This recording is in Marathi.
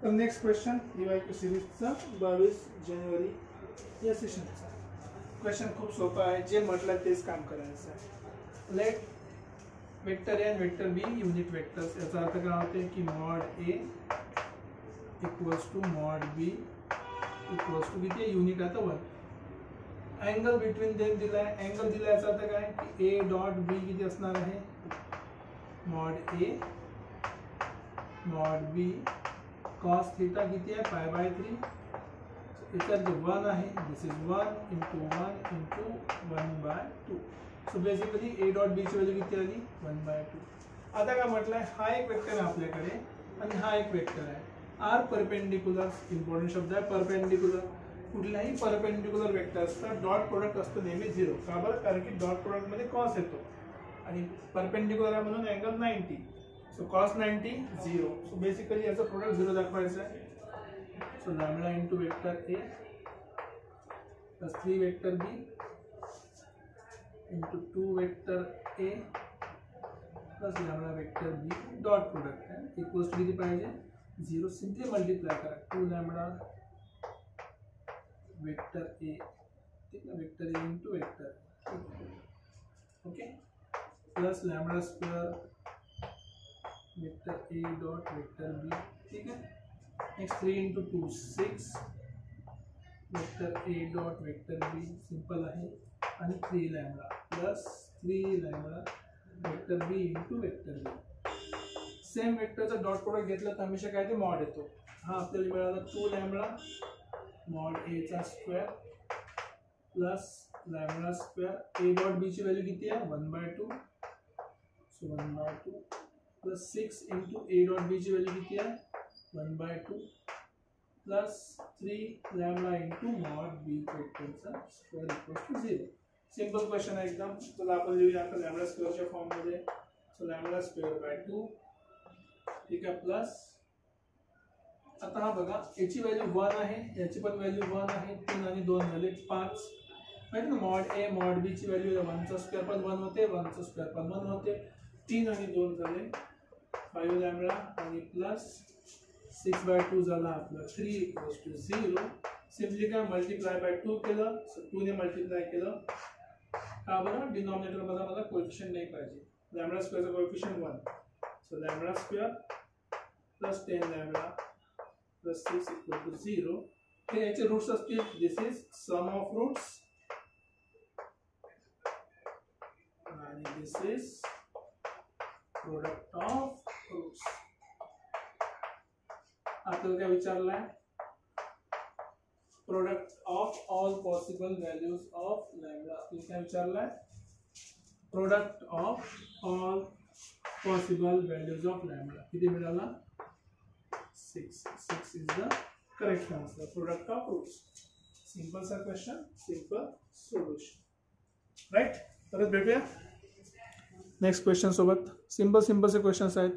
तर नेक्स्ट क्वेश्चन EYQ सिरीजचा 22 जानेवारी या सेशनचा क्वेश्चन खूप सोपा आहे. जे म्हटलं तेच काम करायचं आहे. लेट वेक्टर ए आणि वेक्टर बी युनिट वेक्टर्स. याचा अर्थ काय होते की mod A equals to mod B equals to किती युनिट आता 1. अँगल बिटवीन देम दिला आहे. अँगल दिला याचा अर्थ काय की ए डॉट बी किती असणार आहे mod A mod B cos theta किती आहे π/3. याच्यात जो 1 आहे this is 1 into 1 into 1/2. So basically A dot B ची व्हॅल्यू किती आली 1/2. आता काय म्हटलंय हा एक वेक्टर आहे आपल्याकडे आणि हा एक वेक्टर आहे. आर परपेंडिक्युलर इम्पॉर्टंट शब्द आहे परपेंडिक्युलर. कुठल्याही परपेंडिक्युलर वेक्टर्सचा डॉट प्रोडक्ट असतो नेहमी 0. का बरं कारण की डॉट प्रोडक्ट मध्ये कॉस येतो आणि परपेंडिक्युलर आहे म्हणून angle 90. So cos 90 0. So basically याचा प्रोडक्ट 0 दाखवायचा आहे. So lambda into vector A plus 3 vector B into 2 vector A plus lambda vector B dot product आहे इक्वल्स टू किती पाहिजे 0. सिंपली मल्टिप्लाय करा 2 लॅम्बडा वेक्टर ए ठीक आहे vector A into vector okay plus lambda square vector A dot vector B ठीक है. Next 3 into 2 6 vector A dot vector B simple आहे आणि 3 lambda plus 3 lambda vector B into vector B. Same वेक्टरचा डॉट प्रोडक्ट घेतला तर हमेशा काय ते मॉड येतो. हा आपल्याला मिळाला 2 लॅम्बडा मॉड ए चा square plus lambda square A dot B ची व्हॅल्यू किती आहे 1/2. So 1/2 plus 6 into A dot B ची व्हॅल्यू किती आहे 1/2 plus 3 lambda into mod B वेक्टरचा square equals to 0. Simple question आहे एकदम. चला आपण लिहूया आता लॅम्बडा स्क्वेअरच्या फॉर्म मध्ये. सो लॅम्बडा स्क्वेअर बाय 2 ठीक आहे प्लस आता हा बघा याची व्हॅल्यू 1 आहे याची पण व्हॅल्यू 1 आहे 3 आणि 2 झाले 5 माहिती ना. मॉड ए मॉड बी ची व्हॅल्यू 1 चा स्क्वेअर पण 1 होते 1 चा स्क्वेअर पण 1 होते 3 आणि 2 झाले 5 लॅम्बडा आणि प्लस 6/2 झाला आपला 3 इक्वल्स टू 0. सिंपली काय मल्टिप्लाय बाय 2 केलं. सो 2 ने मल्टिप्लाय केलं का बरं डिनॉमिनेटर मध्ये मला कोएफिशिएंट नाही पाहिजे. लॅम्बडा स्क्वेअरचा coefficient 1. So lambda square plus 10 lambda plus 6 equal to 0. हे याचे रूट्स असतील. This is sum of roots आणि this is product of roots. आपल्याला काय विचारलाय product of all possible values of lambda. आपल्याला काय विचारलाय product of all possible values of lambda. किती मिळाला 6. 6 is the correct answer product of roots. Simple सा क्वेश्चन सिंपल सोल्युशन राईट. परत भेटूया नेक्स्ट क्वेश्चन सोबत. सिंपल से क्वेश्चंस आहेत.